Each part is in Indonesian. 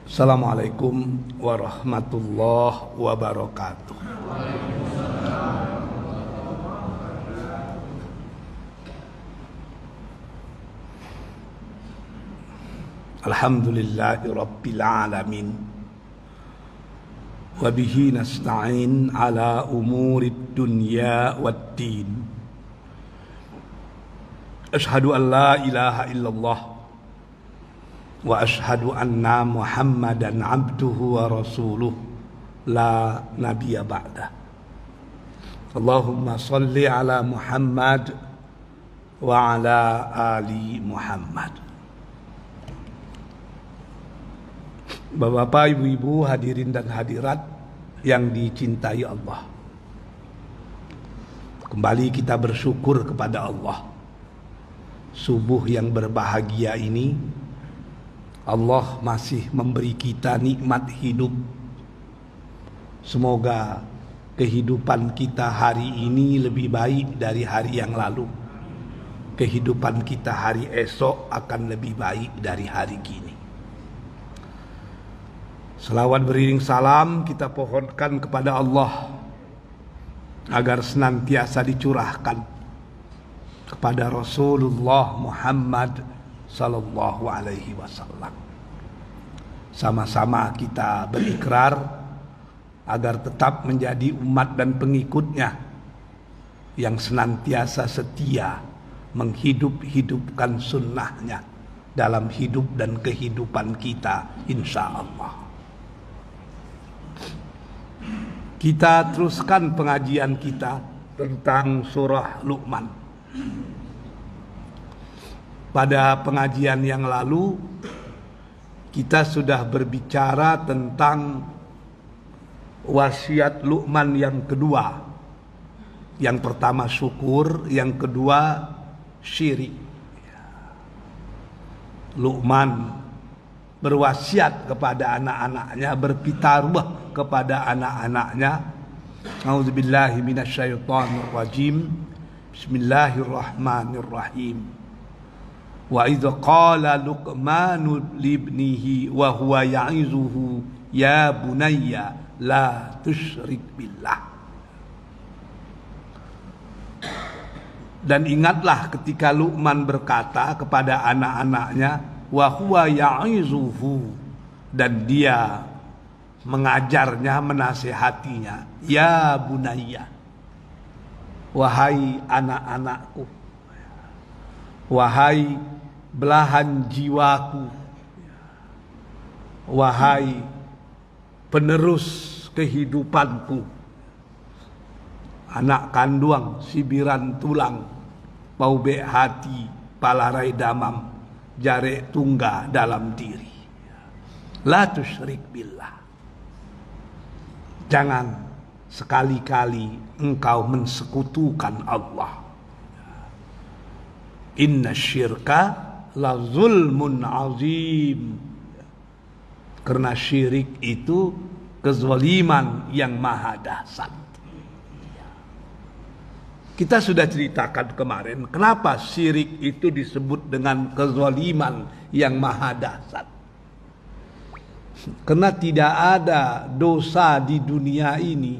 Assalamualaikum warahmatullahi wabarakatuh. Alhamdulillahi rabbil alamin. Wa bihi nasta'in ala umurid dunya waddin. Ashhadu an la ilaha illallah wa ashhadu anna Muhammadan abduhu wa rasuluh la nabiyya ba'dah. Allahumma salli ala Muhammad wa ala ali Muhammad. Bapak, ibu-ibu, hadirin dan hadirat yang dicintai Allah, kembali kita bersyukur kepada Allah. Subuh yang berbahagia ini, Allah masih memberi kita nikmat hidup. Semoga kehidupan kita hari ini lebih baik dari hari yang lalu. Kehidupan kita hari esok akan lebih baik dari hari kini. Selawat beriring salam kita pohonkan kepada Allah agar senantiasa dicurahkan kepada Rasulullah Muhammad sallallahu alaihi wasallam. Sama-sama kita berikrar agar tetap menjadi umat dan pengikutnya yang senantiasa setia menghidup-hidupkan sunnahnya dalam hidup dan kehidupan kita, insya Allah. Kita teruskan pengajian kita tentang surah Luqman. Pada pengajian yang lalu kita sudah berbicara tentang wasiat Luqman yang kedua. Yang pertama syukur, yang kedua syirik. Luqman berwasiat kepada anak-anaknya, berpitaruh kepada anak-anaknya. A'udzubillahi minasyaitonir rajim. Bismillahirrahmanirrahim. Wa idza qala Luqmanu libnihi wa huwa ya'izuhu ya bunayya la tusyrik billah. Dan ingatlah ketika Luqman berkata kepada anak-anaknya, wa huwa ya'izuhu, dan dia mengajarnya, menasihatinya, ya bunayya, wahai anak-anakku, wahai belahan jiwaku, wahai penerus kehidupanku, anak kandung, sibiran tulang, paube hati, palarai damam, jare tungga dalam diri. La tusyrik billah. Jangan sekali-kali engkau mensekutukan Allah. Inna syirka la zulmun azim. Karena syirik itu kezaliman yang maha dahsyat. Kita sudah ceritakan kemarin kenapa syirik itu disebut dengan kezaliman yang maha dahsyat. Karena tidak ada dosa di dunia ini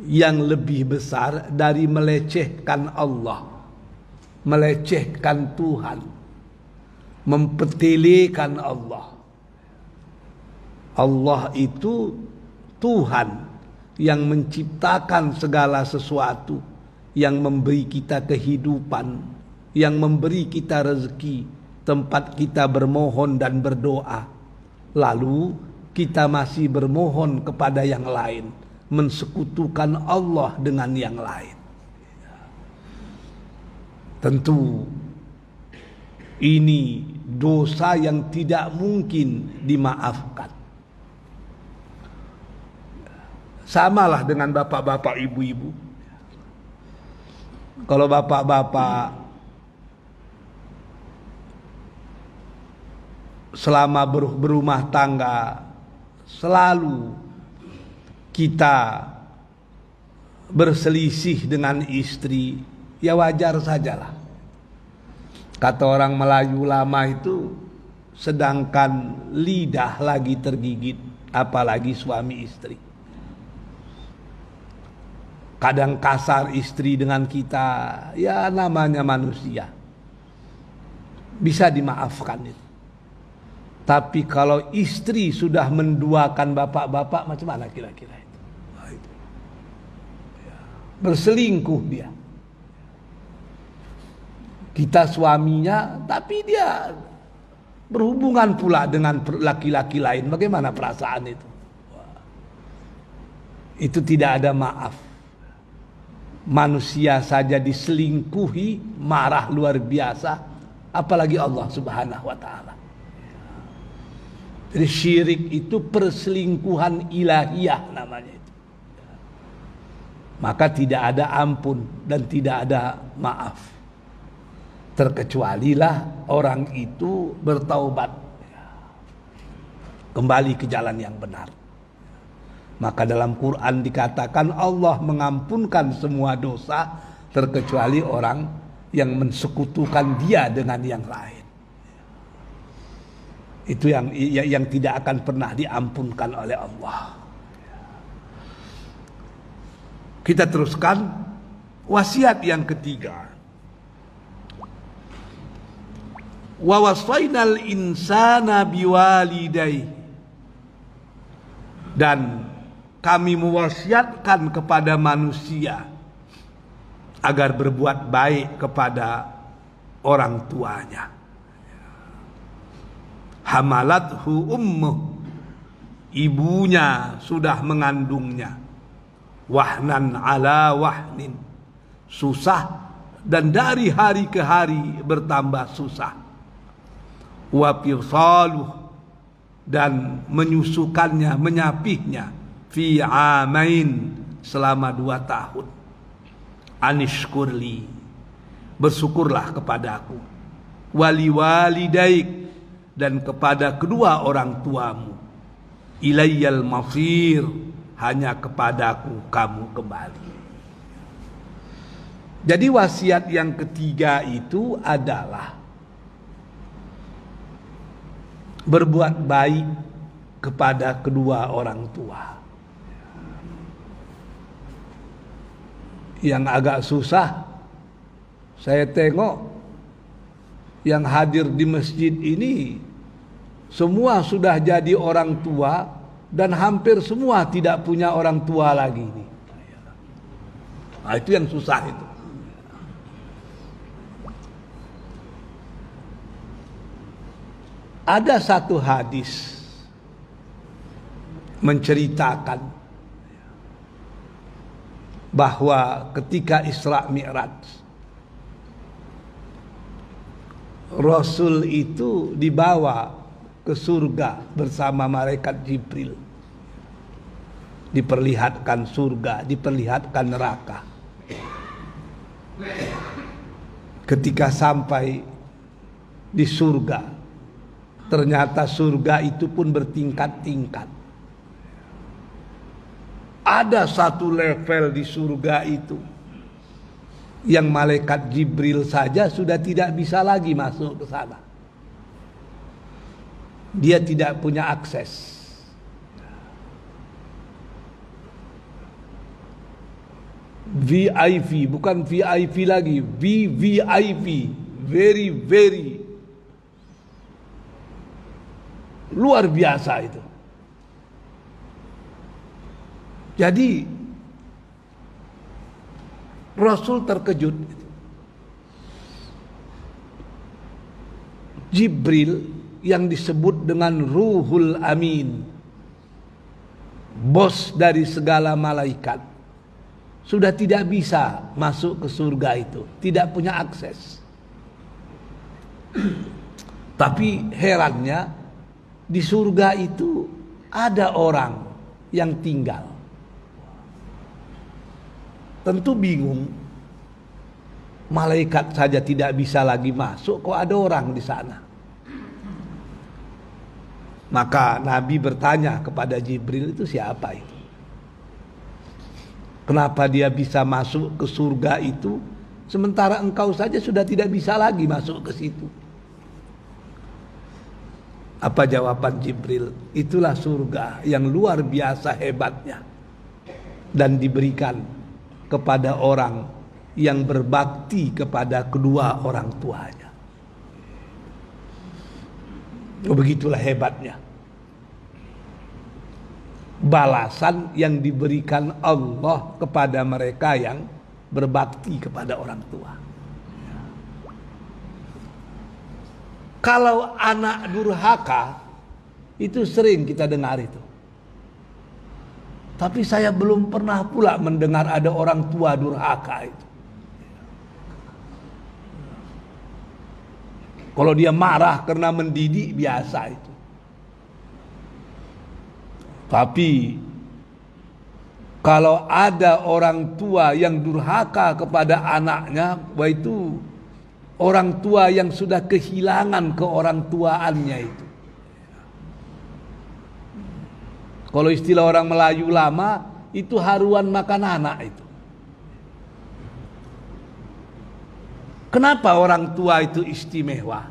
yang lebih besar dari melecehkan Allah, melecehkan Tuhan, mempetelekan Allah. Allah itu Tuhan yang menciptakan segala sesuatu, yang memberi kita kehidupan, yang memberi kita rezeki, tempat kita bermohon dan berdoa. Lalu kita masih bermohon kepada yang lain, mensekutukan Allah dengan yang lain. Tentu ini dosa yang tidak mungkin dimaafkan. Samalah dengan bapak-bapak, ibu-ibu. Kalau bapak-bapak selama berumah tangga selalu kita berselisih dengan istri, ya wajar sajalah. Kata orang Melayu lama itu, sedangkan lidah lagi tergigit, apalagi suami istri. Kadang kasar istri dengan kita, ya namanya manusia, bisa dimaafkan itu. Tapi kalau istri sudah menduakan bapak-bapak, macam mana kira-kira itu? Berselingkuh dia. Kita suaminya, tapi dia berhubungan pula dengan laki-laki lain. Bagaimana perasaan itu? Itu tidak ada maaf. Manusia saja diselingkuhi, marah luar biasa, apalagi Allah Subhanahu wa Ta'ala. Jadi syirik itu perselingkuhan ilahiyah namanya itu. Maka tidak ada ampun dan tidak ada maaf. Terkecualilah orang itu bertaubat, kembali ke jalan yang benar. Maka dalam Quran dikatakan Allah mengampunkan semua dosa terkecuali orang yang mensekutukan dia dengan yang lain. Itu yang tidak akan pernah diampunkan oleh Allah. Kita teruskan wasiat yang ketiga. Wa wasainal insana biwalidayhi, dan kami mewasiatkan kepada manusia agar berbuat baik kepada orang tuanya. Hamalathu ummuh, ibunya sudah mengandungnya, wahnan ala wahnin, susah dan dari hari ke hari bertambah susah. Wa fisaluh, dan menyusukannya, menyapihnya, fi amain, selama 2 tahun. Anishkurli, bersyukurlah kepadaku. Wali walidaik, dan kepada kedua orang tuamu. Ilayyal masir, hanya kepadaku kamu kembali. Jadi wasiat yang ketiga itu adalah berbuat baik kepada kedua orang tua. Yang agak susah, saya tengok yang hadir di masjid ini semua sudah jadi orang tua dan hampir semua tidak punya orang tua lagi. Nah, itu yang susah itu. Ada satu hadis menceritakan bahwa ketika Isra Mi'raj, Rasul itu dibawa ke surga bersama malaikat Jibril. Diperlihatkan surga, diperlihatkan neraka. Ketika sampai di surga, ternyata surga itu pun bertingkat-tingkat. Ada satu level di surga itu yang malaikat Jibril saja sudah tidak bisa lagi masuk ke sana. Dia tidak punya akses. VIP, bukan VIP lagi, VVIP, very very luar biasa itu. Jadi Rasul terkejut. Jibril yang disebut dengan Ruhul Amin, bos dari segala malaikat, sudah tidak bisa masuk ke surga itu, tidak punya akses. Tapi herannya, di surga itu ada orang yang tinggal. Tentu bingung. Malaikat saja tidak bisa lagi masuk, kok ada orang di sana. Maka Nabi bertanya kepada Jibril, itu siapa itu? Kenapa dia bisa masuk ke surga itu, sementara engkau saja sudah tidak bisa lagi masuk ke situ? Apa jawaban Jibril? Itulah surga yang luar biasa hebatnya dan diberikan kepada orang yang berbakti kepada kedua orang tuanya. Begitulah hebatnya balasan yang diberikan Allah kepada mereka yang berbakti kepada orang tua. Kalau anak durhaka, itu sering kita dengar itu. Tapi saya belum pernah pula mendengar ada orang tua durhaka itu. Kalau dia marah karena mendidik, biasa itu. Tapi kalau ada orang tua yang durhaka kepada anaknya, itu orang tua yang sudah kehilangan keorang tuaannya itu. Kalau istilah orang Melayu lama, itu haruan makan anak itu. Kenapa orang tua itu istimewa?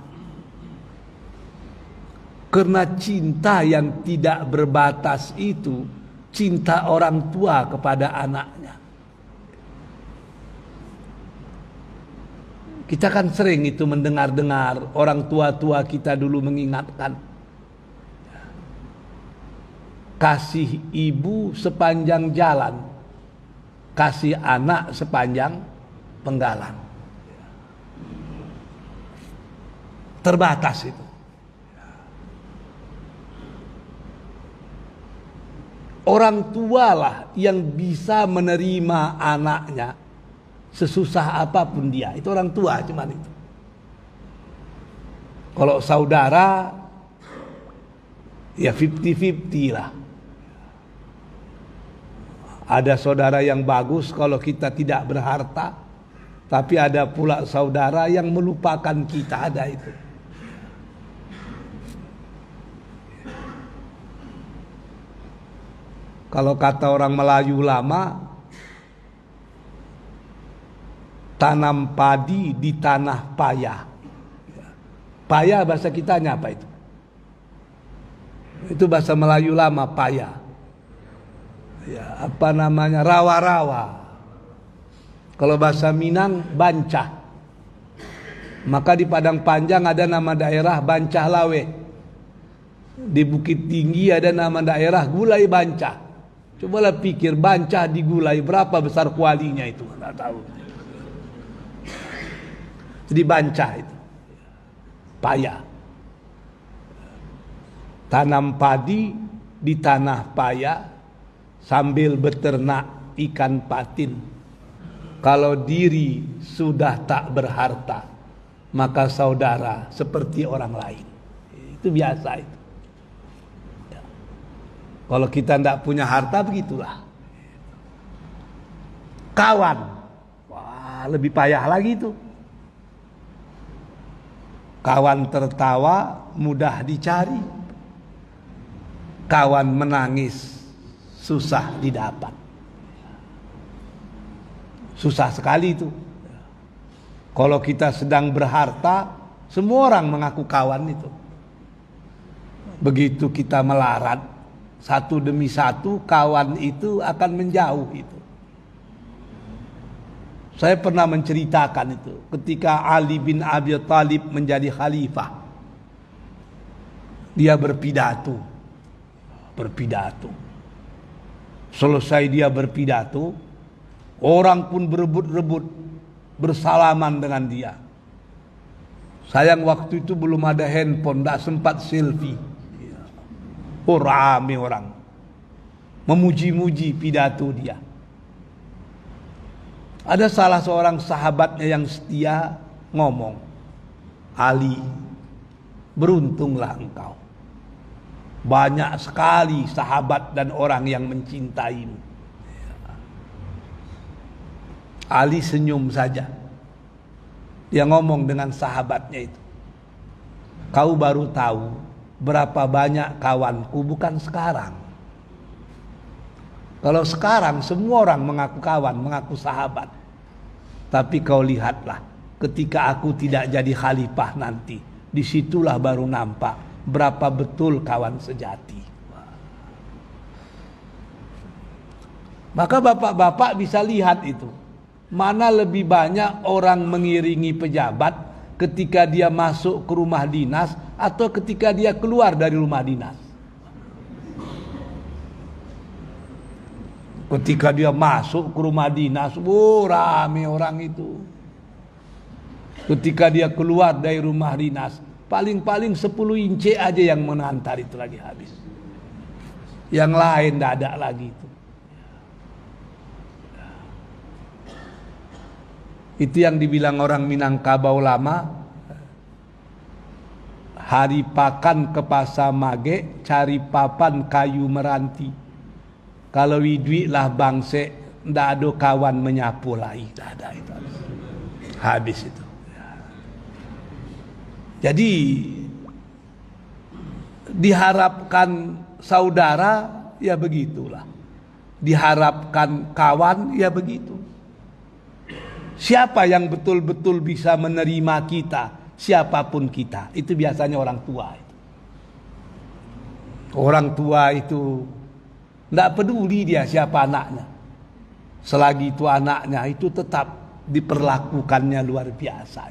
Karena cinta yang tidak berbatas itu cinta orang tua kepada anaknya. Kita kan sering itu mendengar-dengar orang tua-tua kita dulu mengingatkan, kasih ibu sepanjang jalan, kasih anak sepanjang penggalan. Terbatas itu. Orang tualah yang bisa menerima anaknya sesusah apapun dia. Itu orang tua cuman itu. Kalau saudara, ya 50-50 lah. Ada saudara yang bagus kalau kita tidak berharta, tapi ada pula saudara yang melupakan kita, ada itu. Kalau kata orang Melayu lama, tanam padi di tanah payah. Payah bahasa kitanya apa itu? Itu bahasa Melayu lama, payah. Ya, apa namanya? Rawa-rawa. Kalau bahasa Minang, bancah. Maka di Padang Panjang ada nama daerah Bancah Lawe. Di Bukit Tinggi ada nama daerah Gulai Bancah. Cobalah pikir, bancah digulai, berapa besar kualinya itu? Tidak tahu. Jadi bancah itu payah. Tanam padi di tanah payah sambil beternak ikan patin. Kalau diri sudah tak berharta, maka saudara seperti orang lain. Itu biasa itu. Kalau kita tidak punya harta, begitulah. Kawan, wah lebih payah lagi itu. Kawan tertawa mudah dicari, kawan menangis susah didapat. Susah sekali itu. Kalau kita sedang berharta, semua orang mengaku kawan itu. Begitu kita melarat, satu demi satu kawan itu akan menjauh itu. Saya pernah menceritakan itu ketika Ali bin Abi Thalib menjadi khalifah. Dia berpidato. Selesai dia berpidato, orang pun berebut-rebut bersalaman dengan dia. Sayang waktu itu belum ada handphone, tidak sempat selfie. Oh, rame orang memuji-muji pidato dia. Ada salah seorang sahabatnya yang setia ngomong, Ali, beruntunglah engkau. Banyak sekali sahabat dan orang yang mencintaimu. Ali senyum saja. Dia ngomong dengan sahabatnya itu, kau baru tahu berapa banyak kawanku, bukan sekarang. Kalau sekarang semua orang mengaku kawan, mengaku sahabat. Tapi kau lihatlah, ketika aku tidak jadi khalifah nanti, disitulah baru nampak berapa betul kawan sejati. Maka bapak-bapak bisa lihat itu. Mana lebih banyak orang mengiringi pejabat ketika dia masuk ke rumah dinas atau ketika dia keluar dari rumah dinas. Ketika dia masuk ke rumah dinas, rame orang itu. Ketika dia keluar dari rumah dinas, paling-paling 10 inci aja yang mengantar itu lagi habis. Yang lain tidak ada lagi itu. Itu yang dibilang orang Minangkabau lama, hari pakan ke pasar mage, cari papan kayu meranti. Kalau widwi lah bangse, ndak ada kawan menyapu lagi, ndak ada itu. Habis itu. Jadi diharapkan saudara, ya begitulah. Diharapkan kawan, ya begitu. Siapa yang betul-betul bisa menerima kita, siapapun kita, itu biasanya orang tua. Orang tua itu tidak peduli dia siapa anaknya. Selagi itu anaknya, itu tetap diperlakukannya luar biasa.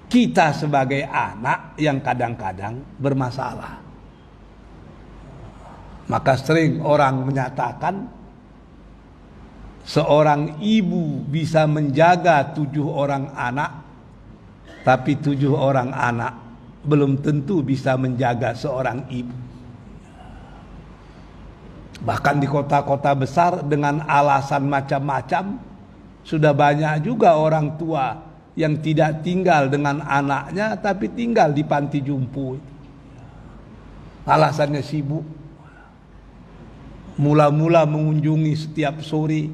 Kita sebagai anak yang kadang-kadang bermasalah. Maka sering orang menyatakan, seorang ibu bisa menjaga 7 orang anak, tapi 7 orang anak belum tentu bisa menjaga seorang ibu. Bahkan di kota-kota besar dengan alasan macam-macam, sudah banyak juga orang tua yang tidak tinggal dengan anaknya, tapi tinggal di panti jompo. Alasannya sibuk. Mula-mula mengunjungi setiap sore,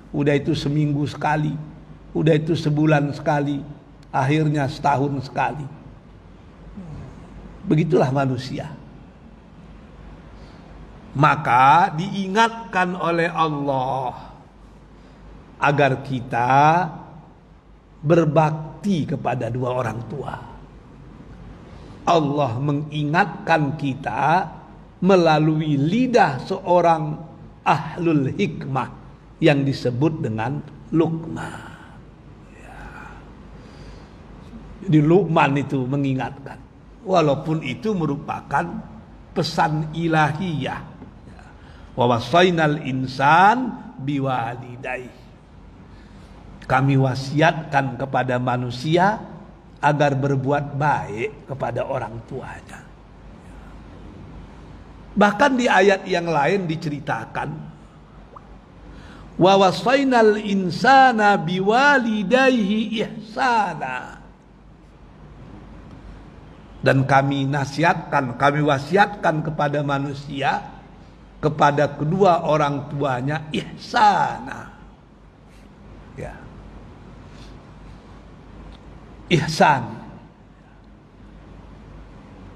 udah itu seminggu sekali, udah itu sebulan sekali, akhirnya setahun sekali. Begitulah manusia. Maka diingatkan oleh Allah agar kita berbakti kepada 2 orang tua. Allah mengingatkan kita melalui lidah seorang ahlul hikmah yang disebut dengan Luqman. Jadi Luqman itu mengingatkan, walaupun itu merupakan pesan ilahiyah. Wa wasainal insan biwalidayhi. Kami wasiatkan kepada manusia agar berbuat baik kepada orang tuanya. Bahkan di ayat yang lain diceritakan, wa wasainal insana biwalidayhi ihsana. Dan kami nasihatkan, kami wasiatkan kepada manusia, kepada kedua orang tuanya ihsana. Ya. Ihsan.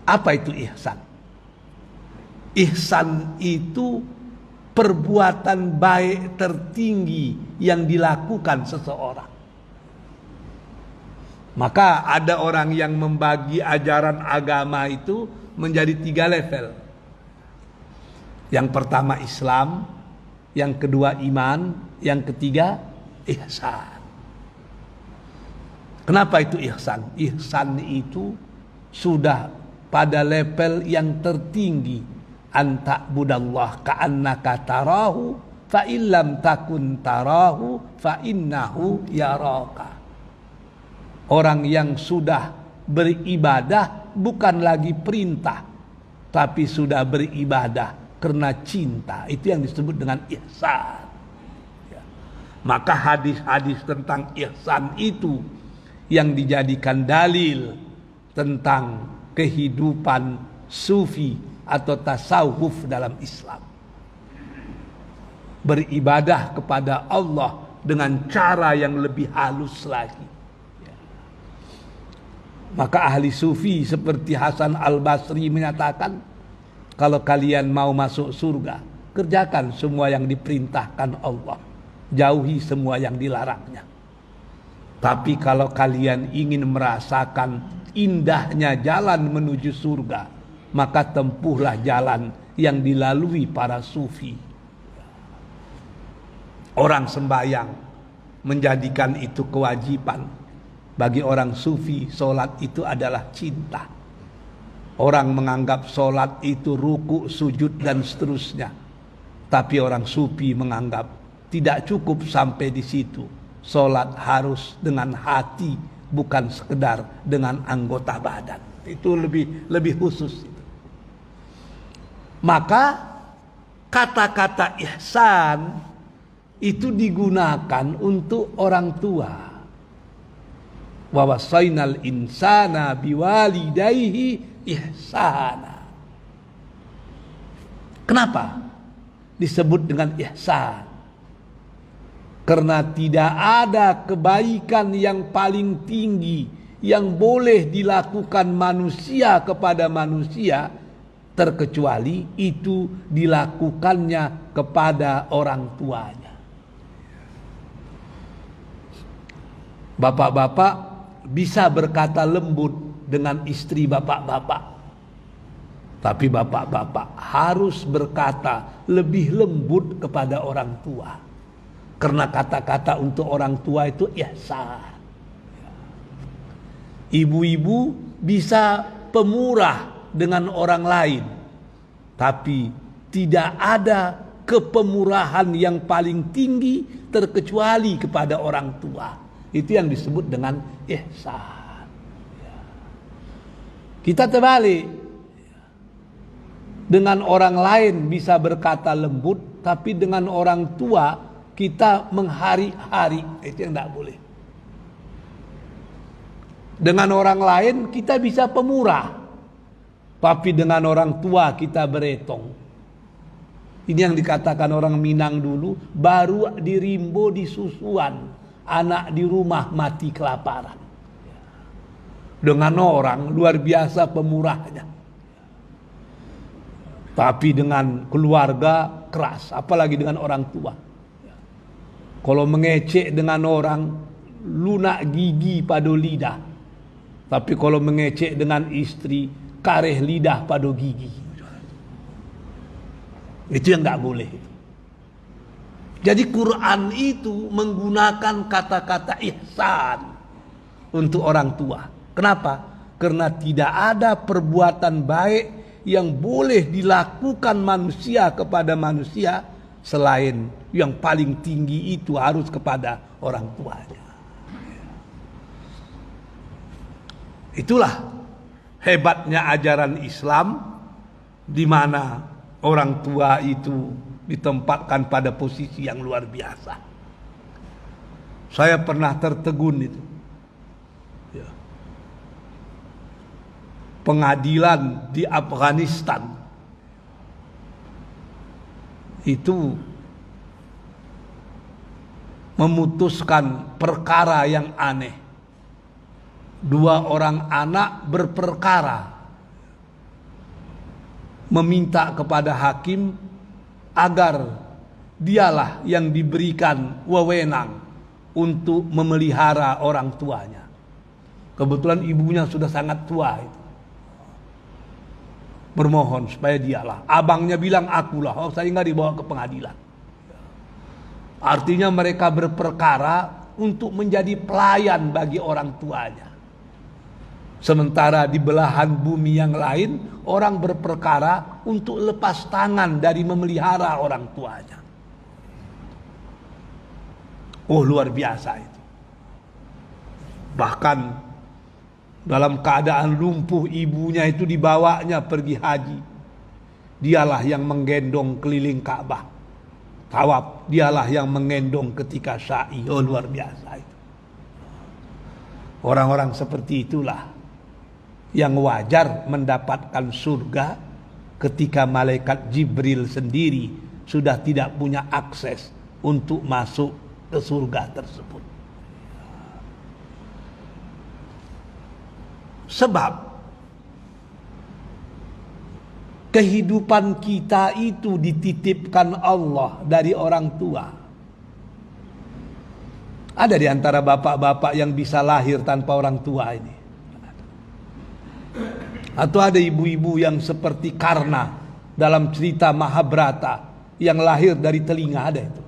Apa itu ihsan? Ihsan itu perbuatan baik tertinggi yang dilakukan seseorang. Maka ada orang yang membagi ajaran agama itu menjadi 3 level. Yang pertama Islam, yang kedua iman, yang ketiga ihsan. Kenapa itu ihsan? Ihsan itu sudah pada level yang tertinggi. Anta budallah ka'annaka tarahu fa illam takun tarahu fa innahu yaraka. Orang yang sudah beribadah bukan lagi perintah, tapi sudah beribadah karena cinta. Itu yang disebut dengan ihsan. Ya. Maka hadis-hadis tentang ihsan itu yang dijadikan dalil tentang kehidupan sufi atau tasawuf dalam Islam. Beribadah kepada Allah dengan cara yang lebih halus lagi. Maka ahli sufi seperti Hasan al-Basri menyatakan, kalau kalian mau masuk surga, kerjakan semua yang diperintahkan Allah, jauhi semua yang dilarangnya. Tapi kalau kalian ingin merasakan indahnya jalan menuju surga, maka tempuhlah jalan yang dilalui para sufi. Orang sembahyang menjadikan itu kewajiban. Bagi orang sufi, solat itu adalah cinta. Orang menganggap solat itu ruku, sujud, dan seterusnya. Tapi orang sufi menganggap tidak cukup sampai di situ. Solat harus dengan hati, bukan sekedar dengan anggota badan. Itu lebih khusus. Maka kata-kata ihsan itu digunakan untuk orang tua. Wa wasainal insana biwalidayhi ihsana. Kenapa disebut dengan ihsan? Karena tidak ada kebaikan yang paling tinggi yang boleh dilakukan manusia kepada manusia terkecuali itu dilakukannya kepada orang tuanya. Bapak-bapak bisa berkata lembut dengan istri bapak-bapak, tapi bapak-bapak harus berkata lebih lembut kepada orang tua, karena kata-kata untuk orang tua itu ihsan. Ibu-ibu bisa pemurah dengan orang lain, tapi tidak ada kepemurahan yang paling tinggi terkecuali kepada orang tua. Itu yang disebut dengan ihsan. Kita terbalik. Dengan orang lain bisa berkata lembut, tapi dengan orang tua kita menghari-hari. Itu yang tidak boleh. Dengan orang lain kita bisa pemurah, tapi dengan orang tua kita beretong. Ini yang dikatakan orang Minang dulu, baru dirimbo di susuan, anak di rumah mati kelaparan. Dengan orang luar biasa pemurahnya, tapi dengan keluarga keras, apalagi dengan orang tua. Kalau mengecek dengan orang, lunak gigi pada lidah, tapi kalau mengecek dengan istri, kareh lidah pada gigi. Itu yang tidak boleh. Jadi Quran itu menggunakan kata-kata ihsan untuk orang tua. Kenapa? Karena tidak ada perbuatan baik yang boleh dilakukan manusia kepada manusia selain yang paling tinggi itu harus kepada orang tuanya. Itulah hebatnya ajaran Islam, di mana orang tua itu ditempatkan pada posisi yang luar biasa. Saya pernah tertegun itu. Ya. Pengadilan di Afghanistan itu memutuskan perkara yang aneh. 2 orang anak berperkara, meminta kepada hakim agar dialah yang diberikan wewenang untuk memelihara orang tuanya. Kebetulan ibunya sudah sangat tua itu. Bermohon supaya dialah. Abangnya bilang akulah, saya nggak dibawa ke pengadilan. Artinya mereka berperkara untuk menjadi pelayan bagi orang tuanya. Sementara di belahan bumi yang lain, orang berperkara untuk lepas tangan dari memelihara orang tuanya. Oh, luar biasa itu. Bahkan dalam keadaan lumpuh ibunya itu dibawanya pergi haji. Dialah yang menggendong keliling Ka'bah. Tawaf, dialah yang menggendong ketika sa'i. Oh, luar biasa itu. Orang-orang seperti itulah yang wajar mendapatkan surga ketika malaikat Jibril sendiri sudah tidak punya akses untuk masuk ke surga tersebut. Sebab kehidupan kita itu dititipkan Allah dari orang tua. Ada di antara bapak-bapak yang bisa lahir tanpa orang tua ini? Atau ada ibu-ibu yang seperti Karna dalam cerita Mahabharata yang lahir dari telinga, ada itu?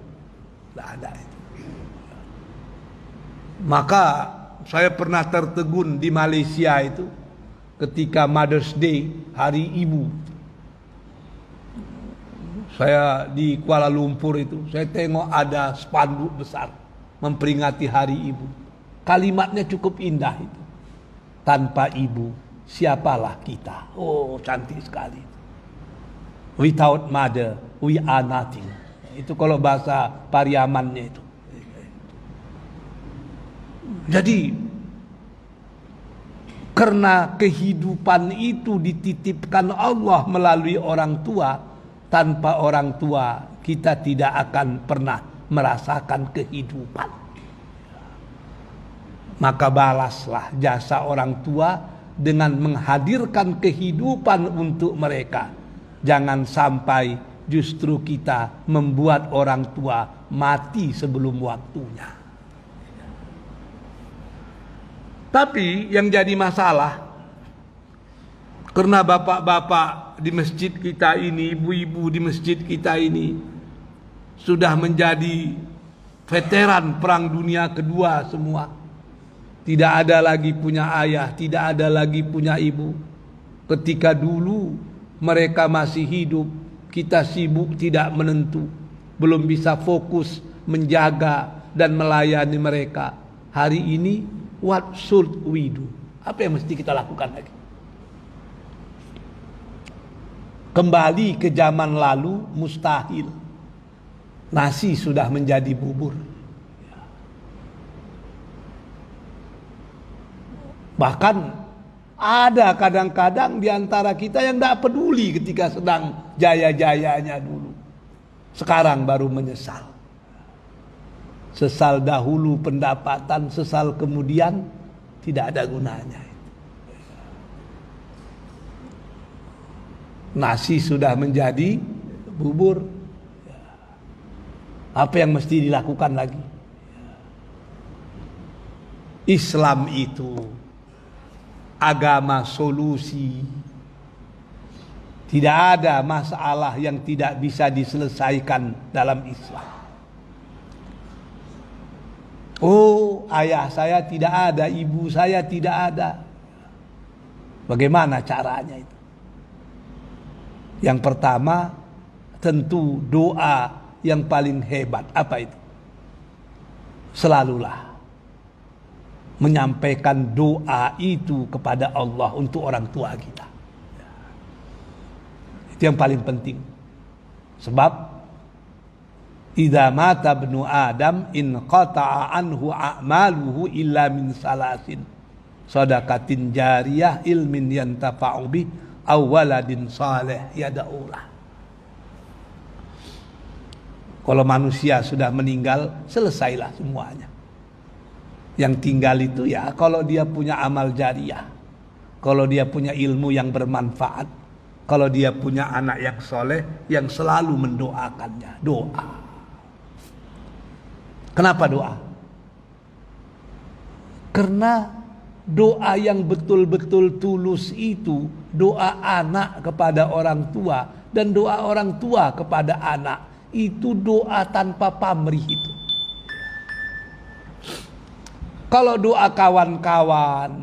Tidak ada itu. Maka saya pernah tertegun di Malaysia itu ketika Mother's Day, hari ibu. Saya di Kuala Lumpur itu, saya tengok ada spanduk besar memperingati hari ibu. Kalimatnya cukup indah itu. Tanpa ibu, siapalah kita? Oh, cantik sekali. Without mother, we are nothing. Itu kalau bahasa Pariamannya itu. Jadi, karena kehidupan itu dititipkan Allah melalui orang tua, tanpa orang tua kita tidak akan pernah merasakan kehidupan. Maka balaslah jasa orang tua dengan menghadirkan kehidupan untuk mereka. Jangan sampai justru kita membuat orang tua mati sebelum waktunya. Tapi yang jadi masalah, karena bapak-bapak di masjid kita ini, ibu-ibu di masjid kita ini sudah menjadi veteran Perang Dunia Kedua semua. Tidak ada lagi punya ayah, tidak ada lagi punya ibu. Ketika dulu mereka masih hidup, kita sibuk tidak menentu, belum bisa fokus menjaga dan melayani mereka. Hari ini, what should we do? Apa yang mesti kita lakukan lagi? Kembali ke zaman lalu mustahil. Nasi sudah menjadi bubur. Bahkan ada kadang-kadang di antara kita yang tidak peduli ketika sedang jaya-jayanya dulu. Sekarang baru menyesal. Sesal dahulu pendapatan, sesal kemudian tidak ada gunanya. Nasi sudah menjadi bubur. Apa yang mesti dilakukan lagi? Islam itu agama solusi. Tidak ada masalah yang tidak bisa diselesaikan dalam Islam. Oh, ayah saya tidak ada, ibu saya tidak ada. Bagaimana caranya itu? Yang pertama, tentu doa yang paling hebat. Apa itu? Selalulah menyampaikan doa itu kepada Allah untuk orang tua kita. Itu yang paling penting. Sebab idza mata ibnu Adam in qata'a anhu a'maluhu illa min salasin. Shadaqatin jariyah, ilmin yantafa'u bih, aw waladin saleh yad'ulah. Kalau manusia sudah meninggal, selesailah semuanya. Yang tinggal itu ya kalau dia punya amal jariah, kalau dia punya ilmu yang bermanfaat, kalau dia punya anak yang soleh yang selalu mendoakannya. Doa. Kenapa doa? Karena doa yang betul-betul tulus itu doa anak kepada orang tua dan doa orang tua kepada anak. Itu doa tanpa pamrih itu. Kalau doa kawan-kawan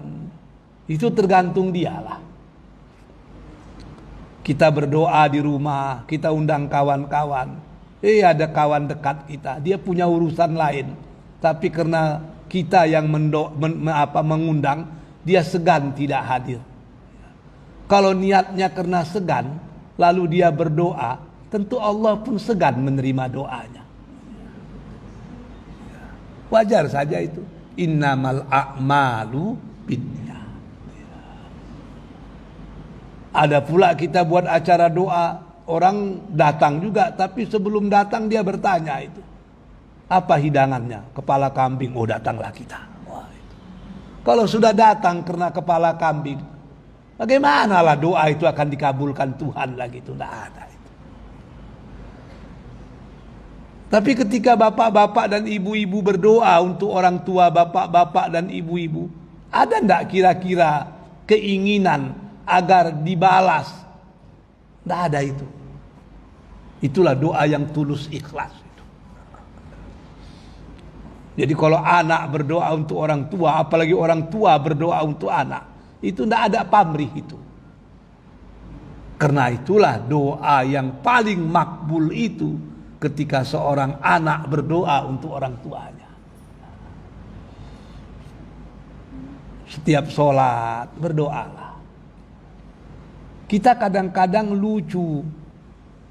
itu tergantung dialah. Kita berdoa di rumah, kita undang kawan-kawan. Ada kawan dekat kita, dia punya urusan lain. Tapi karena kita yang mengundang, dia segan tidak hadir. Kalau niatnya karena segan, lalu dia berdoa, tentu Allah pun segan menerima doanya. Wajar saja itu. Innamal a'malu binniyat. Ada pula kita buat acara doa, orang datang juga, tapi sebelum datang dia bertanya itu. Apa hidangannya? Kepala kambing. Oh, datanglah kita. Wah, itu. Kalau sudah datang karena kepala kambing, bagaimanalah doa itu akan dikabulkan Tuhan lagi? Itu tidak ada. Tapi ketika bapak-bapak dan ibu-ibu berdoa untuk orang tua bapak-bapak dan ibu-ibu, ada enggak kira-kira keinginan agar dibalas. Tidak ada itu. Itulah doa yang tulus ikhlas. Jadi kalau anak berdoa untuk orang tua, apalagi orang tua berdoa untuk anak, itu tidak ada pamrih itu. Karena itulah doa yang paling makbul itu ketika seorang anak berdoa untuk orang tuanya. Setiap sholat berdoalah. Kita kadang-kadang lucu,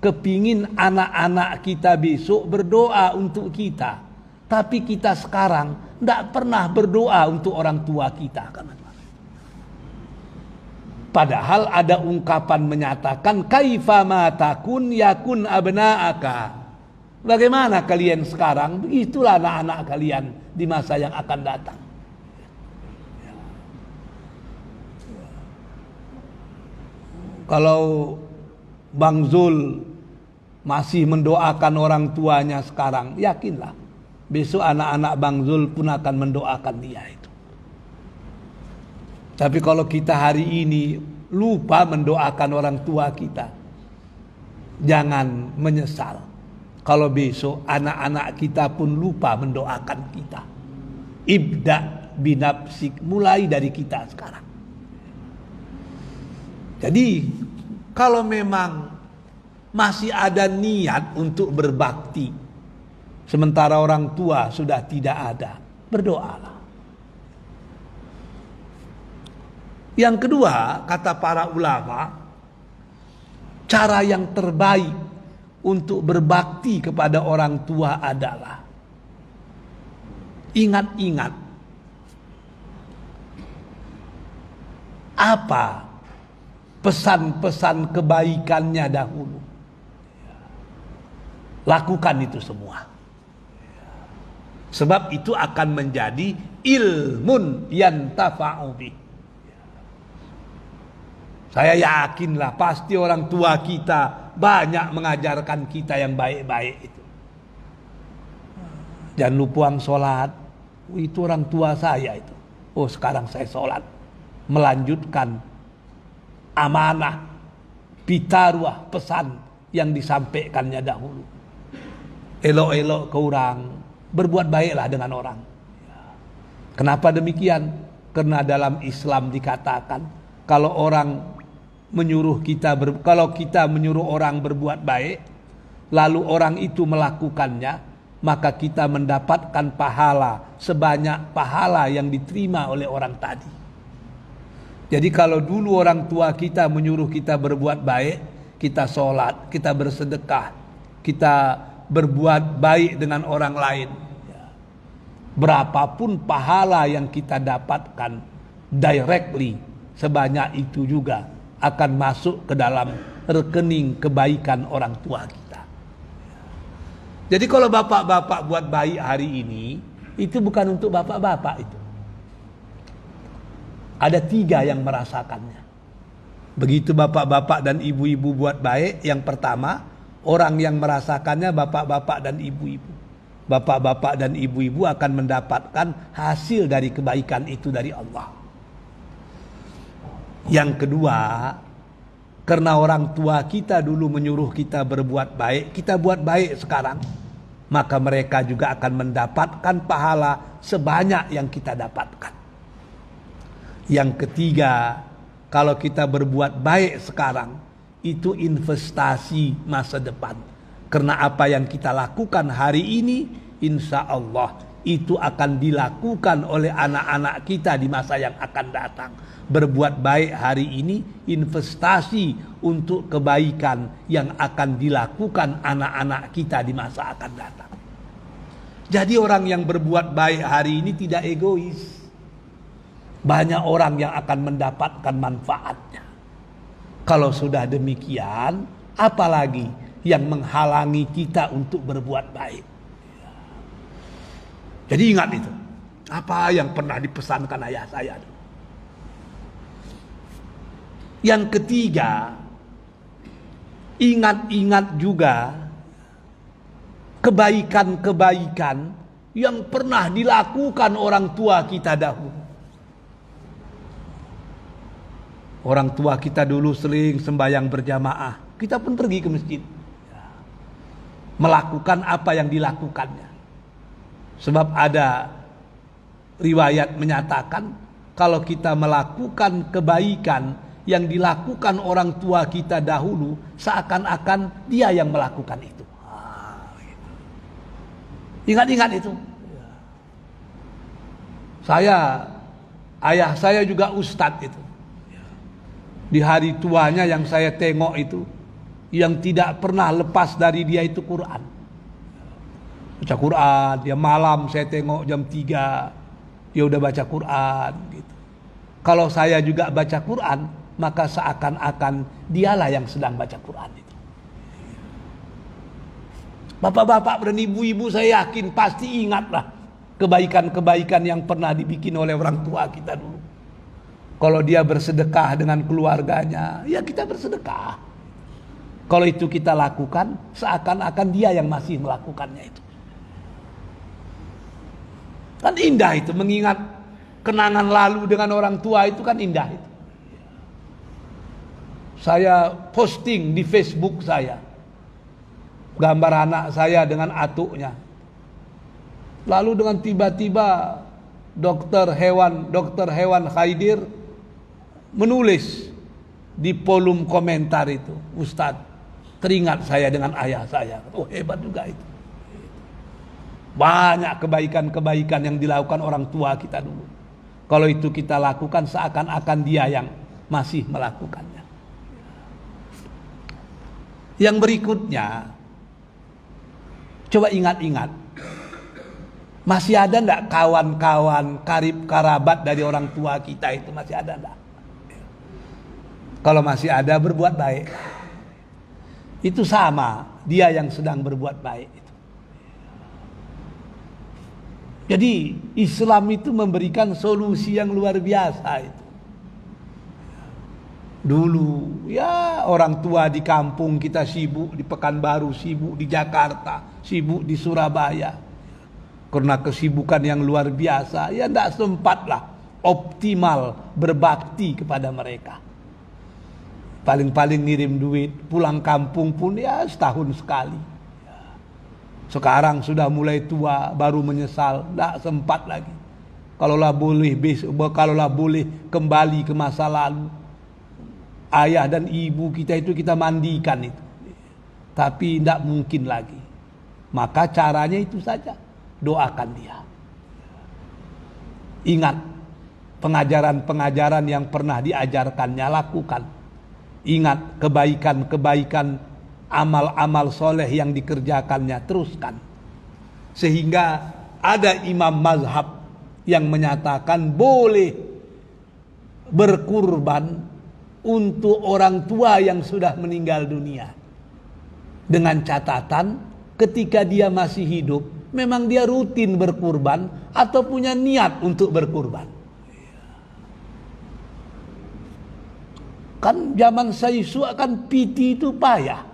kepingin anak-anak kita besok berdoa untuk kita. Tapi kita sekarang tidak pernah berdoa untuk orang tua kita. Padahal ada ungkapan menyatakan kaifa ma takun yakun abna'aka. Bagaimana kalian sekarang, begitulah anak-anak kalian di masa yang akan datang. Kalau Bang Zul masih mendoakan orang tuanya sekarang, yakinlah besok anak-anak Bang Zul pun akan mendoakan dia itu. Tapi kalau kita hari ini lupa mendoakan orang tua kita, jangan menyesal kalau besok anak-anak kita pun lupa mendoakan kita. Ibda binafsik, mulai dari kita sekarang. Jadi kalau memang masih ada niat untuk berbakti, sementara orang tua sudah tidak ada, berdoalah. Yang kedua, kata para ulama, cara yang terbaik untuk berbakti kepada orang tua adalah ingat-ingat apa pesan-pesan kebaikannya dahulu. Lakukan itu semua. Sebab itu akan menjadi ilmun yantafa'u bih. Saya yakinlah pasti orang tua kita banyak mengajarkan kita yang baik-baik itu. Jangan lupa sholat. Itu orang tua saya itu. Oh, sekarang saya sholat. Melanjutkan amanah, pitaruah, pesan yang disampaikannya dahulu. Elok-elok ke orang, berbuat baiklah dengan orang. Kenapa demikian? Karena dalam Islam dikatakan kalau orang menyuruh kita kalau kita menyuruh orang berbuat baik, lalu orang itu melakukannya, maka kita mendapatkan pahala sebanyak pahala yang diterima oleh orang tadi. Jadi kalau dulu orang tua kita menyuruh kita berbuat baik, kita sholat, kita bersedekah, kita berbuat baik dengan orang lain, berapapun pahala yang kita dapatkan directly, sebanyak itu juga akan masuk ke dalam rekening kebaikan orang tua kita. Jadi kalau bapak-bapak buat baik hari ini, itu bukan untuk bapak-bapak itu. Ada 3 yang merasakannya. Begitu bapak-bapak dan ibu-ibu buat baik, yang pertama, orang yang merasakannya bapak-bapak dan ibu-ibu. Bapak-bapak dan ibu-ibu akan mendapatkan hasil dari kebaikan itu dari Allah. Yang kedua, karena orang tua kita dulu menyuruh kita berbuat baik, kita buat baik sekarang, maka mereka juga akan mendapatkan pahala sebanyak yang kita dapatkan. Yang ketiga, kalau kita berbuat baik sekarang, itu investasi masa depan. Karena apa yang kita lakukan hari ini, insya Allah itu akan dilakukan oleh anak-anak kita di masa yang akan datang. Berbuat baik hari ini investasi untuk kebaikan yang akan dilakukan anak-anak kita di masa akan datang. Jadi orang yang berbuat baik hari ini tidak egois. Banyak orang yang akan mendapatkan manfaatnya. Kalau sudah demikian, apalagi yang menghalangi kita untuk berbuat baik. Jadi ingat itu. Apa yang pernah dipesankan ayah saya. Yang ketiga, ingat-ingat juga kebaikan-kebaikan yang pernah dilakukan orang tua kita dahulu. Orang tua kita dulu sering sembahyang berjamaah, kita pun pergi ke masjid, melakukan apa yang dilakukannya. Sebab ada riwayat menyatakan, kalau kita melakukan kebaikan yang dilakukan orang tua kita dahulu, seakan-akan dia yang melakukan itu. Ingat-ingat itu. Ayah saya juga ustadz itu. Di hari tuanya yang saya tengok itu, yang tidak pernah lepas dari dia itu Quran. Baca Quran, dia malam saya tengok jam 3, dia udah baca Quran gitu. Kalau saya juga baca Quran, maka seakan-akan dialah yang sedang baca Quran itu. Bapak-bapak dan ibu-ibu saya yakin pasti ingatlah kebaikan-kebaikan yang pernah dibikin oleh orang tua kita dulu. Kalau dia bersedekah dengan keluarganya, ya kita bersedekah. Kalau itu kita lakukan, seakan-akan dia yang masih melakukannya itu. Kan indah itu, mengingat kenangan lalu dengan orang tua itu kan indah itu. Saya posting di Facebook saya, gambar anak saya dengan atuknya. Lalu dengan tiba-tiba dokter hewan Khaidir menulis di kolom komentar itu, Ustadz, teringat saya dengan ayah saya. Oh, hebat juga itu. Banyak kebaikan-kebaikan yang dilakukan orang tua kita dulu. Kalau itu kita lakukan, seakan-akan dia yang masih melakukannya. Yang berikutnya, coba ingat-ingat, masih ada enggak kawan-kawan, karib karabat dari orang tua kita itu, masih ada enggak? Kalau masih ada, berbuat baik. Itu sama, dia yang sedang berbuat baik itu. Jadi Islam itu memberikan solusi yang luar biasa itu. Dulu ya orang tua di kampung kita sibuk, di Pekanbaru sibuk, di Jakarta sibuk, di Surabaya. Karena kesibukan yang luar biasa, ya tidak sempatlah optimal berbakti kepada mereka. Paling-paling ngirim duit, pulang kampung pun ya setahun sekali. Sekarang sudah mulai tua, baru menyesal, tidak sempat lagi. Kalaulah boleh kembali ke masa lalu, ayah dan ibu kita itu kita mandikan itu. Tapi tidak mungkin lagi. Maka caranya itu saja, doakan dia. Ingat pengajaran-pengajaran yang pernah diajarkannya, lakukan. Ingat kebaikan-kebaikan, amal-amal soleh yang dikerjakannya, teruskan. Sehingga ada imam mazhab yang menyatakan boleh berkurban untuk orang tua yang sudah meninggal dunia. Dengan catatan ketika dia masih hidup, memang dia rutin berkurban atau punya niat untuk berkurban. Kan zaman Saisu kan piti itu payah.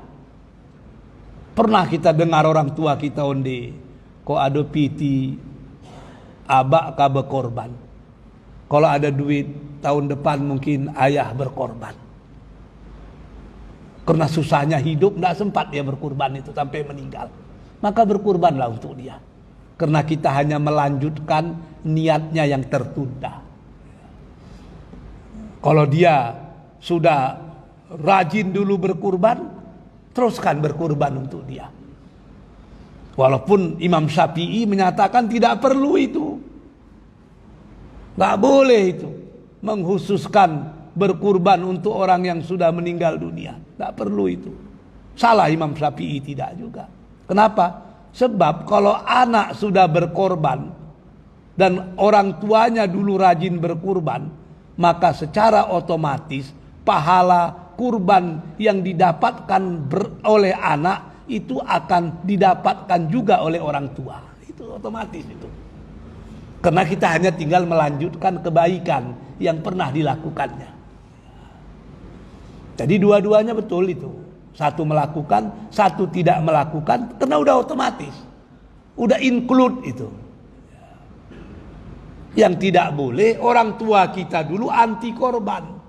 Pernah kita dengar orang tua kita onde, kok ada piti abak ka berkorban. Kalau ada duit tahun depan mungkin ayah berkorban. Karena susahnya hidup, tidak sempat dia berkurban itu sampai meninggal. Maka berkurbanlah untuk dia. Karena kita hanya melanjutkan niatnya yang tertunda. Kalau dia sudah rajin dulu berkurban, teruskan berkurban untuk dia. Walaupun Imam Syafi'i menyatakan tidak perlu itu. Tidak boleh itu. Menghususkan berkurban untuk orang yang sudah meninggal dunia. Tidak perlu itu. Salah Imam Syafi'i tidak juga. Kenapa? Sebab kalau anak sudah berkorban dan orang tuanya dulu rajin berkurban, maka secara otomatis pahala kurban yang didapatkan oleh anak itu akan didapatkan juga oleh orang tua. Itu otomatis itu. Karena kita hanya tinggal melanjutkan kebaikan yang pernah dilakukannya. Jadi dua-duanya betul itu. Satu melakukan, satu tidak melakukan, karena udah otomatis. Udah include itu. Yang tidak boleh, orang tua kita dulu anti korban.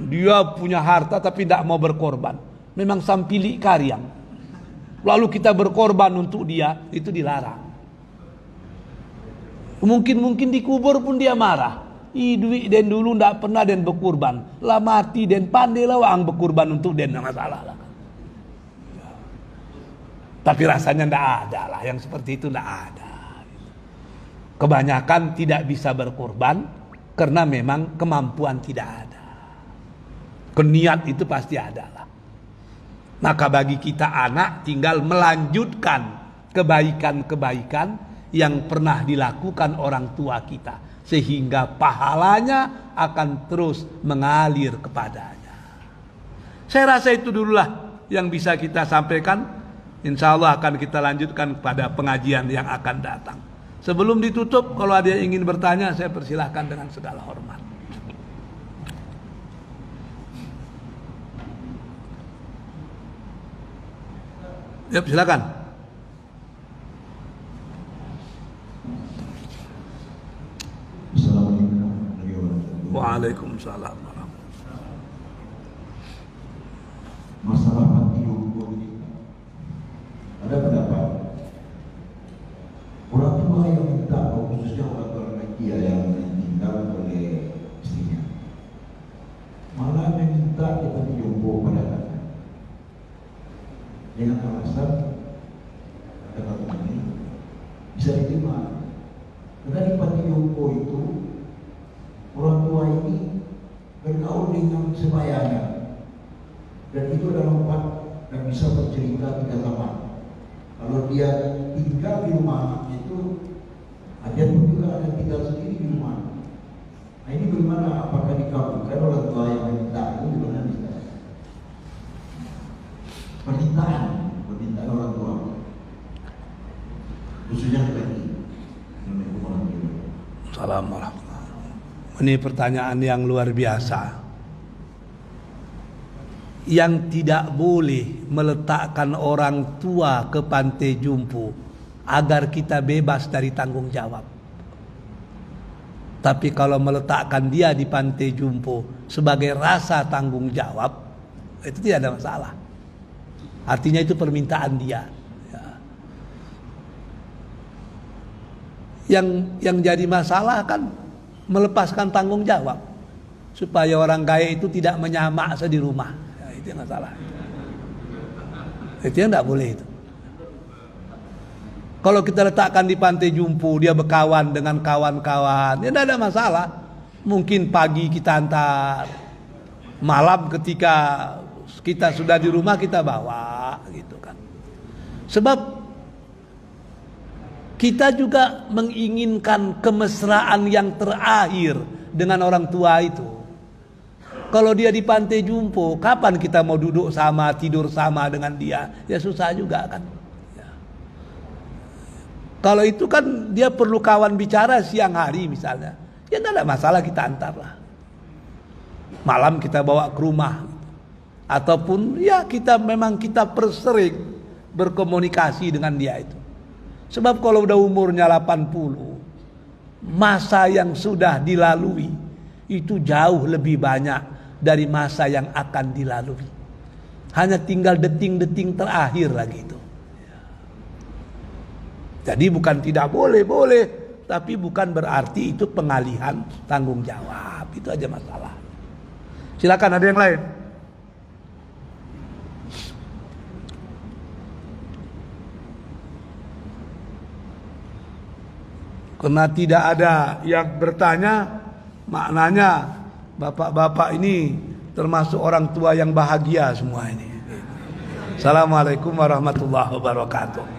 Dia punya harta tapi tidak mau berkorban. Memang sampili karyang. Lalu kita berkorban untuk dia, itu dilarang. Mungkin dikubur pun dia marah. Duit den dulu tidak pernah den berkorban. Lah mati den pandai lah wang berkorban untuk den, masalah lah. Tapi rasanya tidak ada lah, yang seperti itu tidak ada. Kebanyakan tidak bisa berkorban karena memang kemampuan tidak ada. Niat itu pasti ada lah. Maka bagi kita anak tinggal melanjutkan kebaikan-kebaikan yang pernah dilakukan orang tua kita, sehingga pahalanya akan terus mengalir kepadanya. Saya rasa itu dululah yang bisa kita sampaikan. Insya Allah akan kita lanjutkan pada pengajian yang akan datang. Sebelum ditutup, kalau ada yang ingin bertanya, saya persilahkan dengan segala hormat. Ya, silakan. Waalaikumsalam. Masalah mati hukum ini ada pendapat orang tua yang minta, khususnya orang tua dia yang ditinggal oleh istrinya, malah meminta kita dijumpa pada anaknya dengan alasan kata ini bisa diterima karena di panti jompo itu orang tua ini bergaul dengan sebayanya, dan itu adalah tempat yang bisa bercerita tiga zaman. Kalau dia tinggal di rumah itu, ada pun juga ada tinggal sendiri di rumah. Nah ini bagaimana? Apakah dikabulkan orang tua yang meminta itu gimana bisa? Permintaan orang tua, khususnya lagi. Assalamualaikum. Ini pertanyaan yang luar biasa. Yang tidak boleh meletakkan orang tua ke pantai jumpo agar kita bebas dari tanggung jawab. Tapi kalau meletakkan dia di pantai jumpo sebagai rasa tanggung jawab, itu tidak ada masalah. Artinya itu permintaan dia. Yang jadi masalah kan melepaskan tanggung jawab supaya orang kaya itu tidak menyamak di rumah. Ya, itu yang masalah. Itu yang tidak boleh itu. Kalau kita letakkan di pantai jumpo, dia berkawan dengan kawan-kawan, ya tidak ada masalah. Mungkin pagi kita antar, malam ketika kita sudah di rumah kita bawa, gitu kan. Sebab kita juga menginginkan kemesraan yang terakhir dengan orang tua itu. Kalau dia di pantai jumpo, kapan kita mau duduk sama, tidur sama dengan dia? Ya susah juga kan. Ya. Kalau itu kan dia perlu kawan bicara siang hari misalnya, ya tidak ada masalah, kita antar lah. Malam kita bawa ke rumah. Ataupun ya kita persering berkomunikasi dengan dia itu. Sebab kalau udah umurnya 80, masa yang sudah dilalui itu jauh lebih banyak dari masa yang akan dilalui. Hanya tinggal deting-deting terakhir lagi itu. Jadi bukan tidak boleh, tapi bukan berarti itu pengalihan tanggung jawab. Itu aja masalah. Silakan, ada yang lain. Karena tidak ada yang bertanya, maknanya bapak-bapak ini termasuk orang tua yang bahagia semua ini. Assalamualaikum warahmatullahi wabarakatuh.